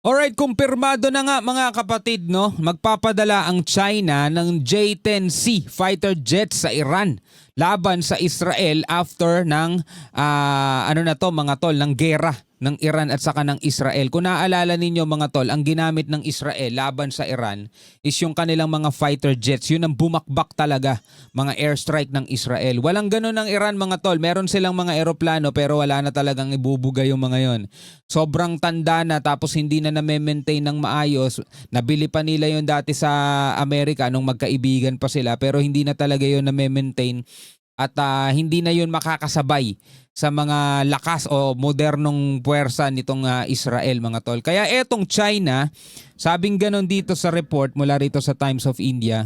Alright, kumpirmado na nga mga kapatid, no? Magpapadala ang China ng J-10C fighter jets sa Iran laban sa Israel after ng mga tol, ng gera ng Iran at saka ng Israel. Kung naaalala ninyo mga tol, ang ginamit ng Israel laban sa Iran is yung kanilang mga fighter jets. Yun ang bumakbak talaga, mga airstrike ng Israel. Walang ganun ng Iran mga tol. Meron silang mga eroplano pero wala na talagang ibubuga yung mga yon. Sobrang tanda na tapos hindi na na-maintain ng maayos. Nabili pa nila yon dati sa Amerika nung magkaibigan pa sila pero hindi na talaga yon na-maintain at hindi na yun makakasabay sa mga lakas o modernong puwersa nitong Israel mga tol. Kaya etong China, sabing ganon dito sa report mula rito sa Times of India,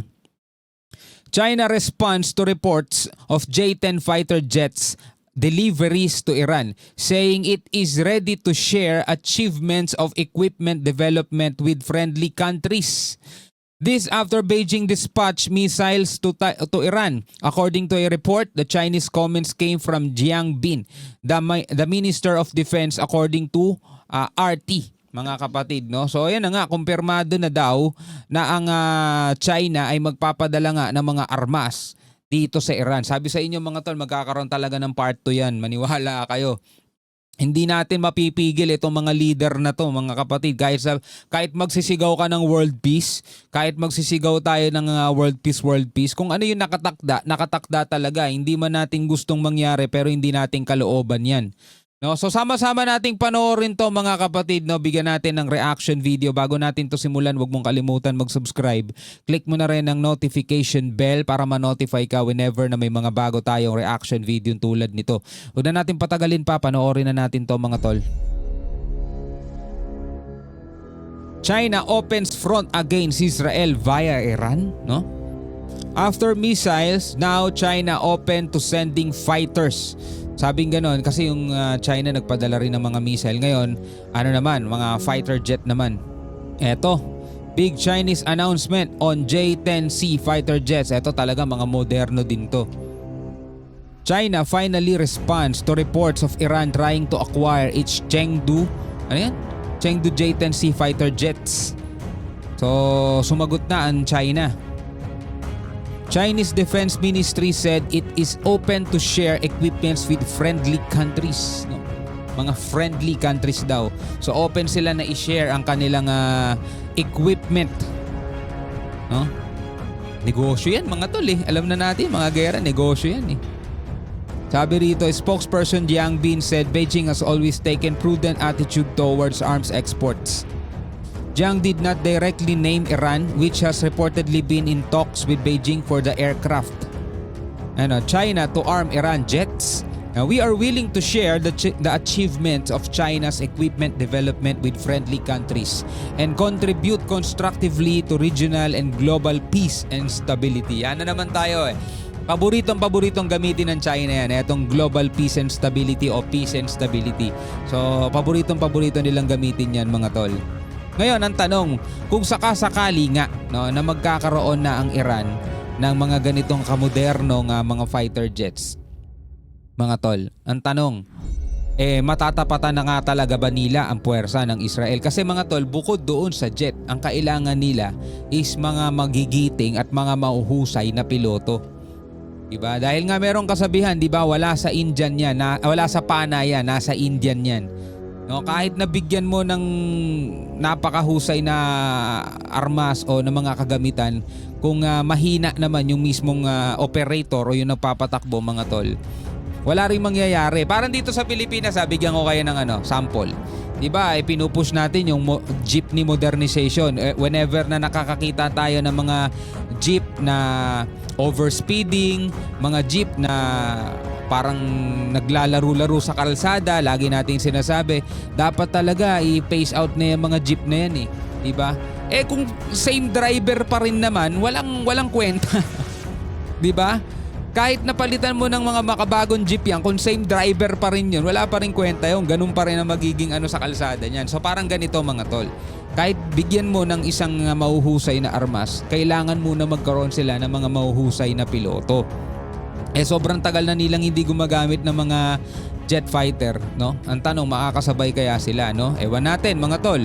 China responds to reports of J-10 fighter jets deliveries to Iran, saying it is ready to share achievements of equipment development with friendly countries. This after Beijing dispatched missiles to Iran. According to a report, the Chinese comments came from Jiang Bin, the Minister of Defense, according to RT. Mga kapatid, no? So ayan na nga, kumpirmado na daw na ang China ay magpapadala nga ng mga armas dito sa Iran. Sabi sa inyo mga tol, magkakaroon talaga ng part 2 yan. Maniwala kayo. Hindi natin mapipigil itong mga leader na to mga kapatid. Kahit magsisigaw ka ng world peace, kahit magsisigaw tayo ng world peace, kung ano yung nakatakda talaga. Hindi man natin gustong mangyari pero hindi natin kalooban yan. No, so sama-sama nating panoorin to mga kapatid, no. Bigyan natin ng reaction video bago natin to simulan. Huwag mong kalimutan mag-subscribe. Click mo na rin ang notification bell para ma-notify ka whenever na may mga bago tayong reaction video tulad nito. Huwag na natin patagalin pa, panoorin na natin to mga tol. China opens front against Israel via Iran, no? After missiles, now China open to sending fighters. Sabing ganon kasi yung China nagpadala rin ng mga missile. Ngayon, mga fighter jet naman. Eto, big Chinese announcement on J-10C fighter jets. Eto talaga mga moderno din to. China finally responds to reports of Iran trying to acquire its Chengdu J-10C fighter jets. So, sumagot na ang China. Chinese Defense Ministry said it is open to share equipments with friendly countries. No? Mga friendly countries daw. So open sila na i-share ang kanilang equipment. No? Negosyo yan mga tol eh. Alam na natin mga gera, negosyo yan eh. Sabi rito, spokesperson Jiang Bin said Beijing has always taken prudent attitude towards arms exports. Jiang did not directly name Iran, which has reportedly been in talks with Beijing for the aircraft. China to arm Iran jets. We are willing to share the achievements of China's equipment development with friendly countries and contribute constructively to regional and global peace and stability. Yan na naman tayo eh. Paboritong gamitin ng China yan. Itong global peace and stability o peace and stability. So, paborito nilang gamitin yan mga tol. Ngayon, ang tanong, kung sakasakali nga no, na magkakaroon na ang Iran ng mga ganitong kamodernong mga fighter jets, mga tol, ang tanong, matatapatan na nga talaga ba nila ang puwersa ng Israel? Kasi mga tol, bukod doon sa jet, ang kailangan nila is mga magigiting at mga mauhusay na piloto. Diba? Dahil nga merong kasabihan, diba, wala sa Indian yan, wala sa Pana yan, nasa Indian yan. No, kahit nabigyan mo ng napakahusay na armas o ng mga kagamitan, kung mahina naman yung mismong operator o yung nagpapatakbo mga tol, wala ring mangyayari. Parang dito sa Pilipinas, bigyan ko kayo ng sample. Diba, pinupush natin yung jeepney modernization. Whenever na nakakakita tayo ng mga jeep na overspeeding, mga jeep na parang naglalaro-laro sa kalsada, lagi nating sinasabi, dapat talaga i-phase out na yung mga jeep na yan eh. Diba? Kung same driver pa rin naman, walang kwenta. Diba? Kahit napalitan mo ng mga makabagong jeep yan, kung same driver pa rin yun, wala pa rin kwenta yun. Ganun pa rin ang magiging sa kalsada niyan. So parang ganito mga tol. Kahit bigyan mo ng isang mahuhusay na armas, kailangan muna magkaroon sila ng mga mahuhusay na piloto. Sobrang tagal na nilang hindi gumagamit ng mga jet fighter, no? Ang tanong, makakasabay kaya sila, no? Ewan natin, mga tol.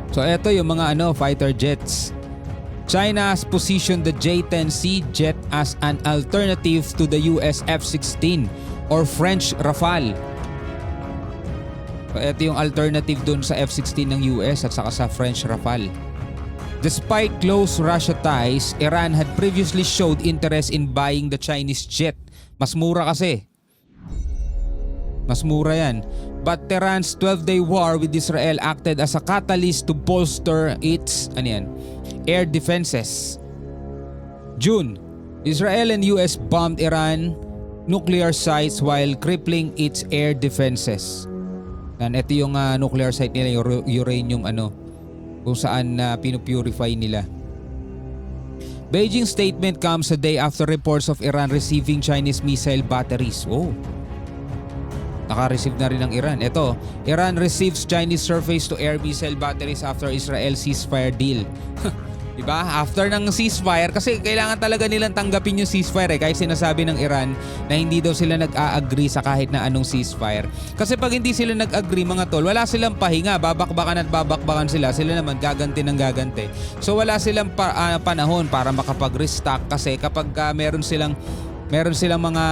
So eto yung mga fighter jets. China has positioned the J-10C jet as an alternative to the US F-16 or French Rafale. So ito yung alternative dun sa F-16 ng US at saka sa French Rafale. Despite close Russia ties, Iran had previously showed interest in buying the Chinese jet. Mas mura kasi. Mas mura yan. But Tehran's 12-day war with Israel acted as a catalyst to bolster its air defenses. June, Israel and US bombed Iran nuclear sites while crippling its air defenses. And ito yung nuclear site nila, yung uranium kung saan pinupurify nila. Beijing statement comes a day after reports of Iran receiving Chinese missile batteries. Oh. Naka-receive na rin ng Iran. Ito, Iran receives Chinese surface-to-air missile batteries after Israel ceasefire deal. Diba? After ng ceasefire, kasi kailangan talaga nilang tanggapin yung ceasefire kahit sinasabi ng Iran na hindi daw sila nag-a-agree sa kahit na anong ceasefire. Kasi pag hindi sila nag-agree mga tol, wala silang pahinga, babakbakan at babakbakan sila naman gaganti ng gaganti. So wala silang panahon para makapag-restock kasi kapag meron silang mga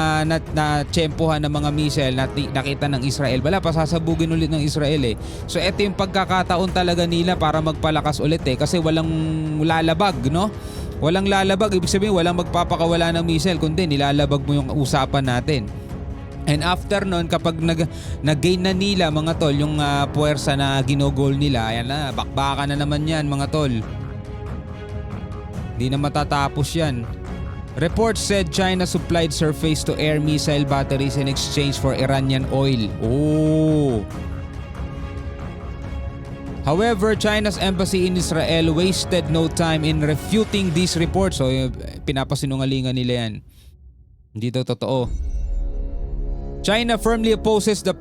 na-tsempohan ng mga missile na nakita ng Israel, wala pa sasabugin ulit ng Israel eh. So ito yung pagkakataon talaga nila para magpalakas ulit kasi walang lalabag, no? Walang lalabag, ibig sabihin walang magpapakawala ng missile kundi nilalabag mo yung usapan natin. And after nun, kapag nag-gain na nila mga tol yung puwersa na ginogol nila, ayan na, bakbakan na naman yan mga tol. Hindi na matatapos yan. Reports said China supplied surface-to-air missile batteries in exchange for Iranian oil. Oh. However, China's embassy in Israel wasted no time in refuting these reports. So, pinapasinungalingan nila yan. Hindi daw totoo. China firmly opposes the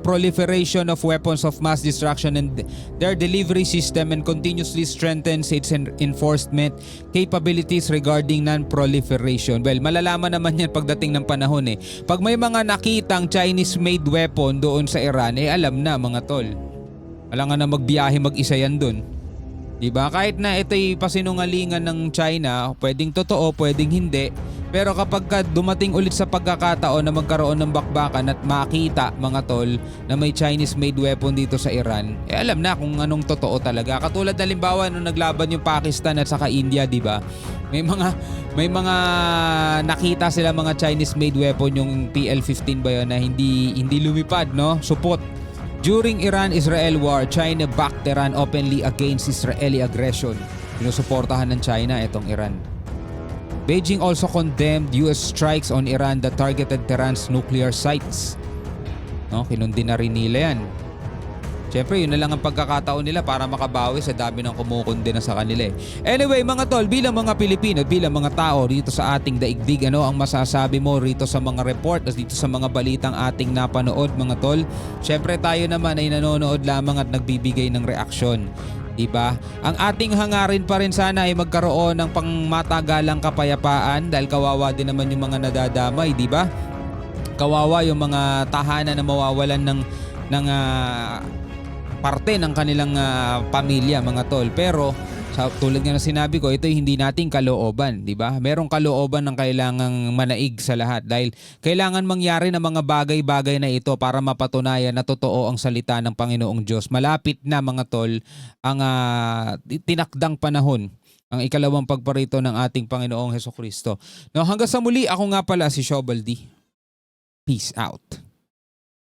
proliferation of weapons of mass destruction and their delivery system and continuously strengthens its enforcement capabilities regarding non-proliferation. Well, malalaman naman yan pagdating ng panahon eh. Pag may mga nakitang Chinese-made weapon doon sa Iran, alam na mga tol. Alam nga na magbiyahe mag-isa yan doon. Diba? Kahit na ito'y pasinungalingan ng China, pwedeng totoo, pwedeng hindi. Pero kapag dumating ulit sa pagkakataon na magkaroon ng bakbakan at makita mga tol na may Chinese-made weapon dito sa Iran, alam na kung anong totoo talaga. Katulad halimbawa nung naglaban yung Pakistan at saka India, diba? May mga nakita sila mga Chinese-made weapon, yung PL-15 ba yun, na hindi lumipad, no? Supot. During Iran-Israel war, China backed Iran openly against Israeli aggression. Pinusuportahan ng China itong Iran. Beijing also condemned US strikes on Iran that targeted Tehran's nuclear sites. No, kinundi na rin nila yan. Siyempre, yun na lang ang pagkakataon nila para makabawi sa dami ng kumukundi na sa kanila eh. Anyway, mga tol, bilang mga Pilipino at bilang mga tao rito sa ating daigdig, ano ang masasabi mo rito sa mga report at dito sa mga balitang ating napanood, mga tol? Siyempre, tayo naman ay nanonood lamang at nagbibigay ng reaksyon. Diba? Ang ating hangarin pa rin sana ay magkaroon ng pangmatagalang kapayapaan dahil kawawa din naman yung mga nadadamay, diba? Kawawa yung mga tahanan na mawawalan ng parte ng kanilang pamilya, mga tol. Pero tulad nga na sinabi ko, ito hindi nating kalooban, di ba? Merong kalooban ng kailangang manaig sa lahat dahil kailangan mangyari ng mga bagay-bagay na ito para mapatunayan na totoo ang salita ng Panginoong Diyos. Malapit na, mga tol, ang tinakdang panahon, ang ikalawang pagparito ng ating Panginoong Hesukristo. No, hanggang sa muli, ako nga pala si Shobaldi. Peace out.